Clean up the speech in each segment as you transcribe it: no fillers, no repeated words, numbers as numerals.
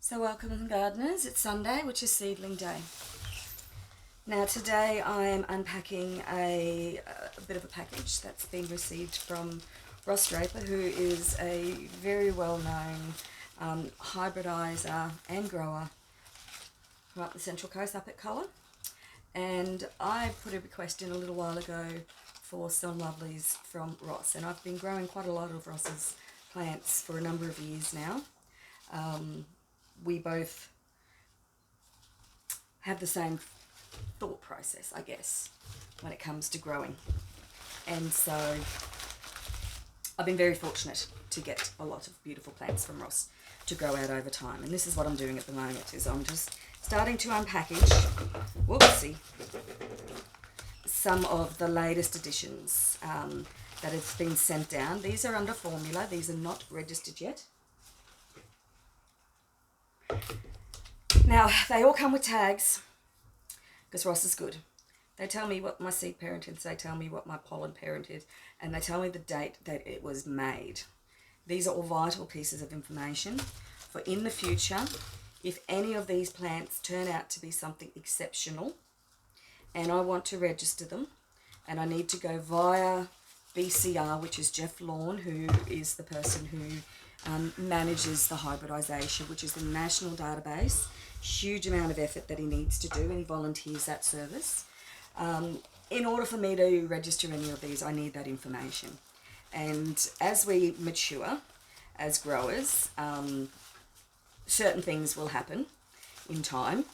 So welcome gardeners, it's Sunday, which is seedling day. Now today I am unpacking a bit of a package that's been received from Ross Draper, who is a very well-known hybridiser and grower from up the Central Coast, up at Cullen. And I put a request in a little while ago for some lovelies from Ross, and I've been growing quite a lot of Ross's plants for a number of years now. We both have the same thought process, I guess, when it comes to growing. And so I've been very fortunate to get a lot of beautiful plants from Ross to grow out over time. And this is what I'm doing at the moment, is I'm just starting to unpackage, whoopsie, some of the latest additions that have been sent down. These are under formula, these are not registered yet. Now, they all come with tags, because Ross is good. They tell me what my seed parent is, they tell me what my pollen parent is, and they tell me the date that it was made. These are all vital pieces of information for in the future, if any of these plants turn out to be something exceptional, and I want to register them, and I need to go via BCR, which is Jeff Lawn, who is the person who manages the hybridisation, which is the national database. Huge amount of effort that he needs to do, and he volunteers that service. In order for me to register any of these, I need that information. And as we mature as growers, certain things will happen in time,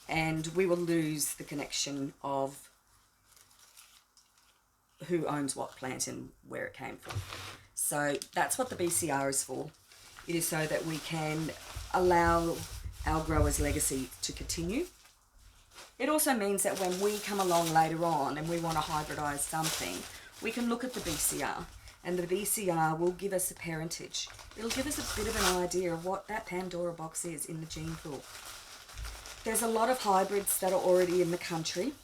and we will lose the connection of who owns what plant and where it came from. So that's what the BCR is for. It is so that we can allow our growers' legacy to continue. It also means that when we come along later on and we want to hybridise something, we can look at the BCR, and the BCR will give us a parentage. It'll give us a bit of an idea of what that Pandora box is in the gene pool. There's a lot of hybrids that are already in the country.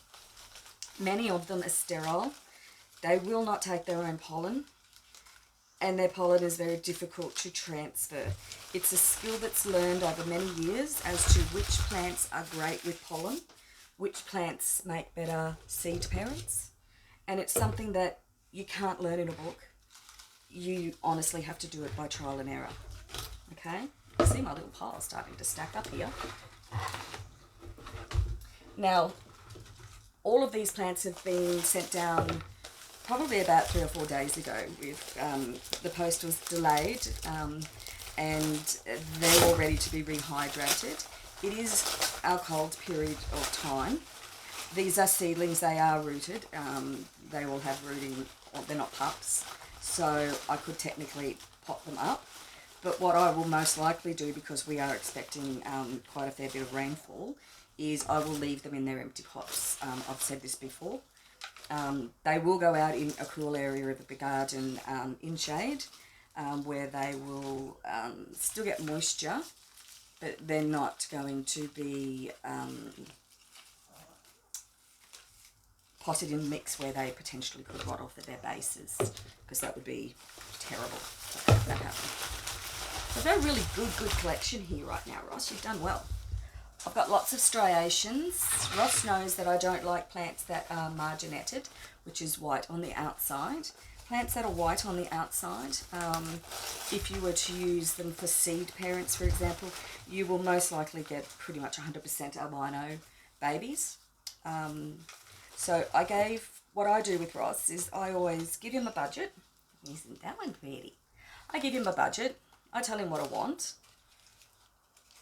Many of them are sterile. They will not take their own pollen, and their pollen is very difficult to transfer. It's a skill that's learned over many years as to which plants are great with pollen, which plants make better seed parents, and it's something that you can't learn in a book. You honestly have to do it by trial and error. Okay? You see my little pile starting to stack up here. Now, all of these plants have been sent down probably about 3 or 4 days ago. The post was delayed, and they're all ready to be rehydrated. It is our cold period of time. These are seedlings, they are rooted. They will have rooting, they're not pups, so I could technically pot them up. But what I will most likely do, because we are expecting quite a fair bit of rainfall, is I will leave them in their empty pots. I've said this before. They will go out in a cool area of the garden in shade, where they will still get moisture, but they're not going to be potted in mix where they potentially could rot off at their bases, because that would be terrible if that happened. So I've got a really good collection here right now, Ross. You've done well. I've got lots of striations. Ross knows that I don't like plants that are marginetted, which is white on the outside. Plants that are white on the outside, if you were to use them for seed parents, for example, you will most likely get pretty much 100% albino babies. So what I do with Ross is I always give him a budget. Isn't that one pretty? I give him a budget. I tell him what I want.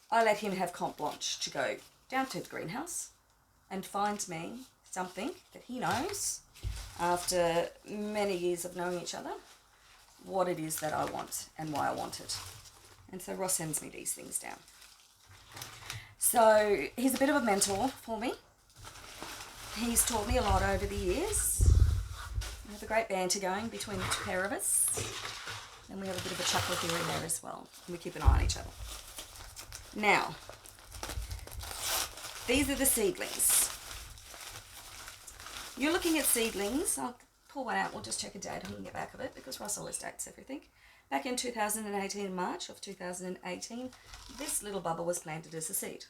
I let him have carte blanche to go down to the greenhouse and find me something that he knows, after many years of knowing each other, what it is that I want and why I want it. And so Ross sends me these things down. So he's a bit of a mentor for me. He's taught me a lot over the years. We have a great banter going between the pair of us. And we have a bit of a chuckle here and there as well. And we keep an eye on each other. Now, these are the seedlings. You're looking at seedlings. I'll pull one out. We'll just check a date on the back of it because Ross always dates everything. Back in 2018, March of 2018, this little bubble was planted as a seed.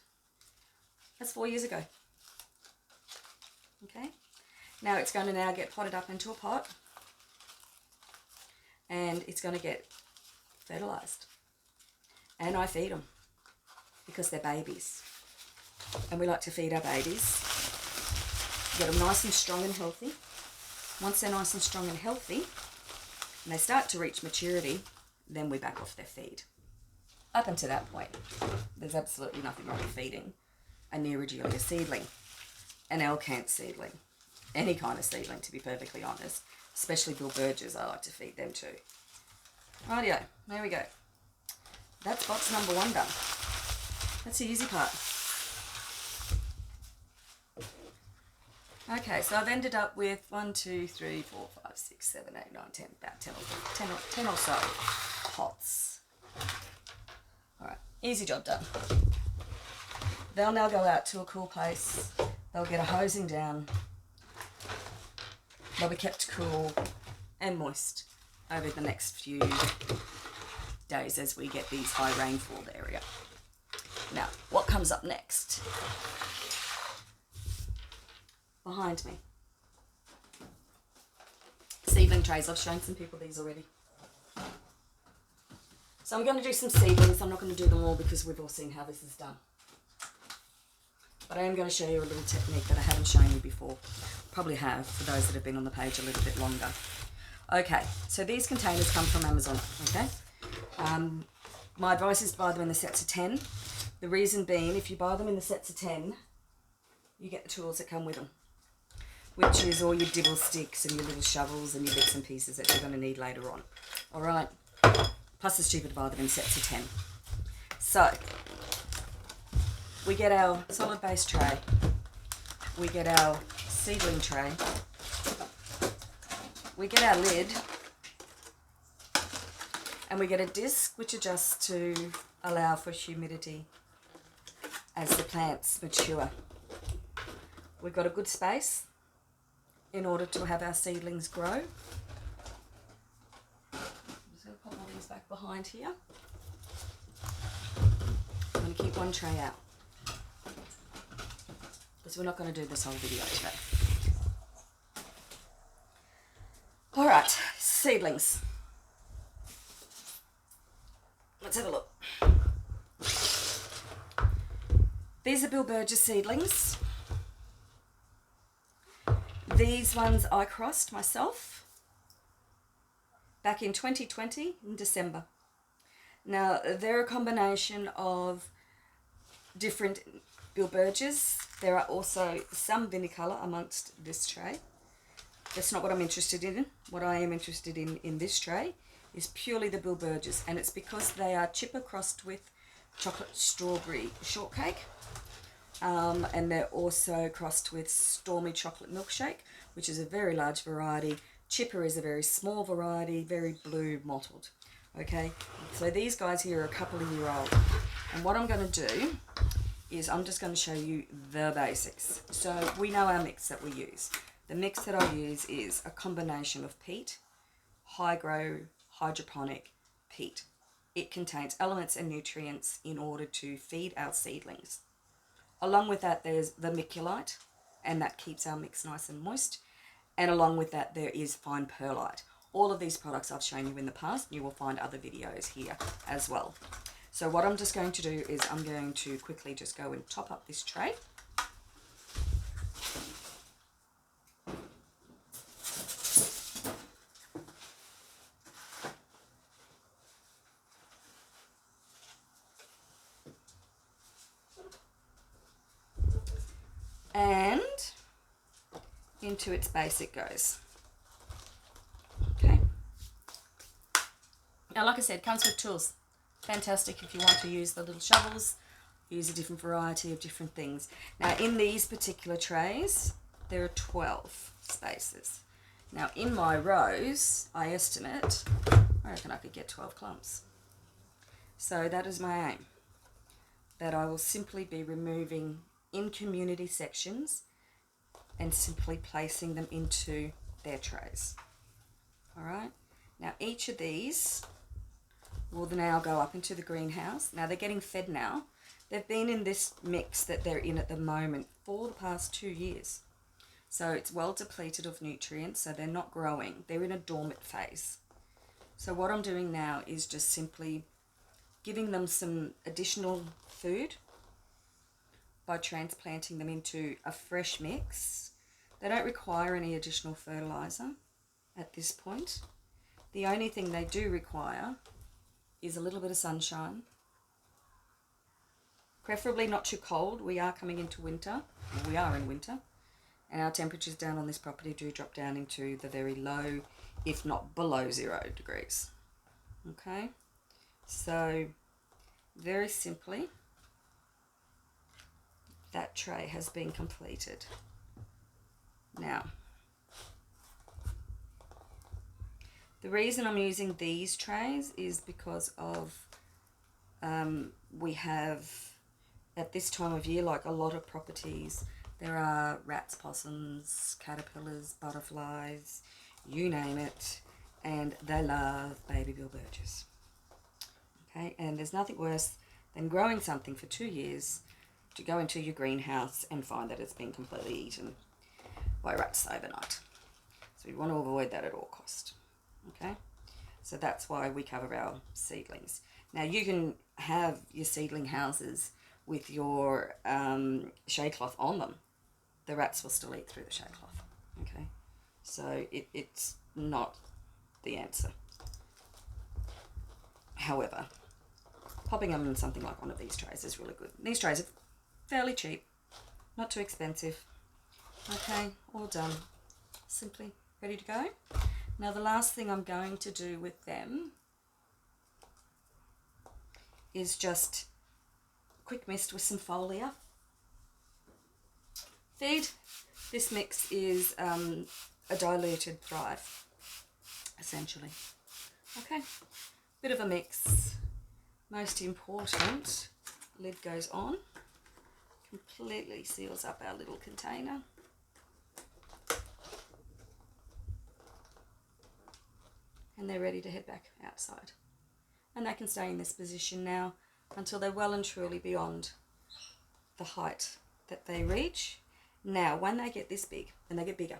That's 4 years ago. Okay. Now it's going to now get potted up into a pot. And it's going to get fertilized. And I feed them because they're babies. And we like to feed our babies. Get them nice and strong and healthy. Once they're nice and strong and healthy, and they start to reach maturity, then we back off their feed. Up until that point, there's absolutely nothing wrong with feeding a Neregelia seedling, an Elcant seedling, any kind of seedling, to be perfectly honest. Especially Bilbergias, I like to feed them too. Rightio, there we go. That's box number 1 done. That's the easy part. Okay, so I've ended up with 1, 2, 3, 4, 5, 6, 7, 8, 9, 10, about 10 or so pots. Alright, easy job done. They'll now go out to a cool place. They'll get a hosing down. They'll be kept cool and moist over the next few days as we get these high rainfall area. Now, what comes up next? Behind me. Seedling trays. I've shown some people these already. So I'm going to do some seedlings. I'm not going to do them all because we've all seen how this is done. But I am going to show you a little technique that I haven't shown you before. Probably have, for those that have been on the page a little bit longer. Okay, so these containers come from Amazon, okay? My advice is to buy them in the sets of 10. The reason being, if you buy them in the sets of 10, you get the tools that come with them, which is all your dibble sticks and your little shovels and your bits and pieces that you're going to need later on. All right? Plus it's cheaper to buy them in sets of 10. So, we get our solid base tray. We get our seedling tray. We get our lid. And we get a disc which adjusts to allow for humidity as the plants mature. We've got a good space in order to have our seedlings grow. I'm just going to pop all these back behind here. I'm going to keep one tray out because we're not going to do this whole video today. Alright, seedlings. Let's have a look. These are Bilbergia seedlings. These ones I crossed myself back in 2020 in December. Now, they're a combination of different Bilbergias. There are also some vinicola amongst this tray. That's not what I'm interested in. What I am interested in this tray is purely the Bilbergias, and it's because they are chipper crossed with chocolate strawberry shortcake. And they're also crossed with Stormy Chocolate Milkshake, which is a very large variety. Chipper is a very small variety, very blue mottled. Okay, so these guys here are a couple of years old. And what I'm going to do is I'm just going to show you the basics. So we know our mix that we use. The mix that I use is a combination of peat, high-grow, hydroponic peat. It contains elements and nutrients in order to feed our seedlings. Along with that, there's vermiculite, and that keeps our mix nice and moist. And along with that, there is fine perlite. All of these products I've shown you in the past. You will find other videos here as well. So what I'm just going to do is I'm going to quickly just go and top up this tray. And into its base it goes. Okay. Now, like I said, it comes with tools. Fantastic if you want to use the little shovels, use a different variety of different things. Now, in these particular trays, there are 12 spaces. Now, in my rows, I estimate, I reckon I could get 12 clumps. So that is my aim, that I will simply be removing in community sections and simply placing them into their trays. All right. Now each of these will now go up into the greenhouse. Now they're getting fed now. They've been in this mix that they're in at the moment for the past 2 years. So it's well depleted of nutrients, so they're not growing. They're in a dormant phase. So what I'm doing now is just simply giving them some additional food by transplanting them into a fresh mix. They don't require any additional fertilizer at this point. The only thing they do require is a little bit of sunshine. Preferably not too cold. We are coming into winter. We are in winter. And our temperatures down on this property do drop down into the very low, if not below 0 degrees. Okay? So, very simply, that tray has been completed. Now, the reason I'm using these trays is because of we have, at this time of year, like a lot of properties, there are rats, possums, caterpillars, butterflies, you name it, and they love baby bilberries. Okay, and there's nothing worse than growing something for 2 years to go into your greenhouse and find that it's been completely eaten by rats overnight. So we want to avoid that at all cost. Okay, so that's why we cover our seedlings. Now you can have your seedling houses with your shade cloth on them. The rats will still eat through the shade cloth. Okay, so it's not the answer. However, popping them in something like one of these trays is really good. These trays are fairly cheap, not too expensive. Okay, all done. Simply ready to go. Now the last thing I'm going to do with them is just quick mist with some foliar. Feed. This mix is a diluted Thrive, essentially. Okay, bit of a mix. Most important, lid goes on, completely seals up our little container. And they're ready to head back outside. And they can stay in this position now until they're well and truly beyond the height that they reach. Now, when they get this big, and they get bigger,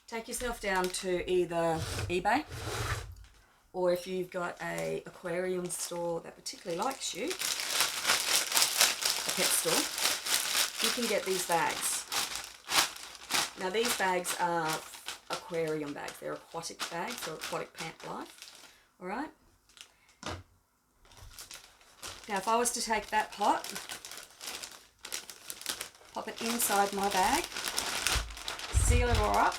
take yourself down to either eBay, or if you've got a aquarium store that particularly likes you, a pet store, you can get these bags. Now these bags are aquarium bags. They're aquatic bags or aquatic pant life. All right. Now if I was to take that pot, pop it inside my bag, seal it all up,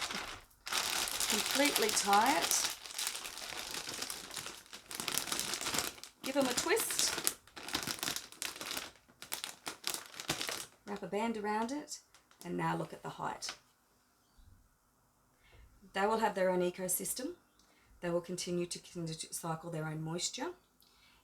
completely tie it, give them a twist, wrap a band around it, and now look at the height. They will have their own ecosystem. They will continue to cycle their own moisture.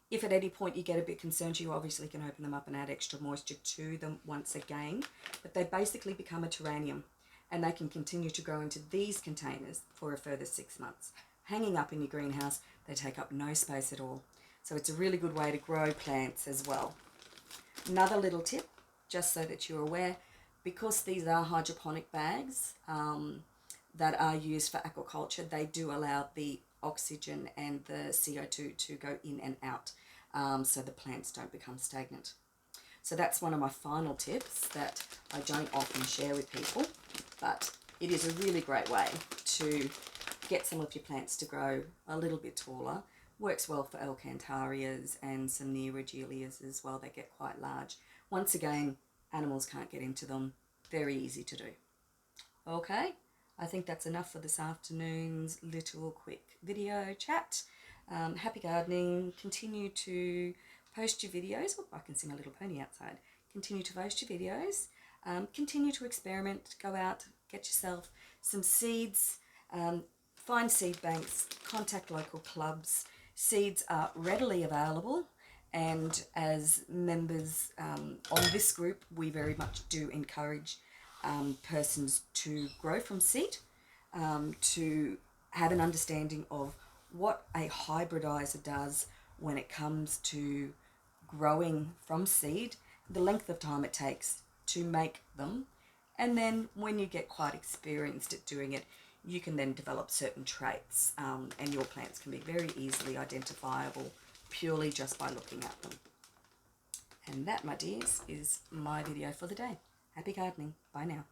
If at any point you get a bit concerned, you obviously can open them up and add extra moisture to them once again. But they basically become a terrarium, and they can continue to grow into these containers for a further 6 months. Hanging up in your greenhouse, they take up no space at all. So it's a really good way to grow plants as well. Another little tip, just so that you're aware, because these are hydroponic bags, that are used for aquaculture, they do allow the oxygen and the CO2 to go in and out, so the plants don't become stagnant. So that's one of my final tips that I don't often share with people, but it is a really great way to get some of your plants to grow a little bit taller. Works well for Alcantarias and some Neoregelias as well. They get quite large. Once again, animals can't get into them. Very easy to do. Okay. I think that's enough for this afternoon's little quick video chat. Happy gardening. Continue to post your videos. Oh, I can see my little pony outside. Continue to post your videos. Continue to experiment. Go out, get yourself some seeds. Find seed banks. Contact local clubs. Seeds are readily available, And as members on this group, we very much do encourage persons to grow from seed, to have an understanding of what a hybridizer does when it comes to growing from seed, the length of time it takes to make them, and then when you get quite experienced at doing it, you can then develop certain traits, and your plants can be very easily identifiable purely just by looking at them. And that, my dears, is my video for the day. Happy gardening. Bye now.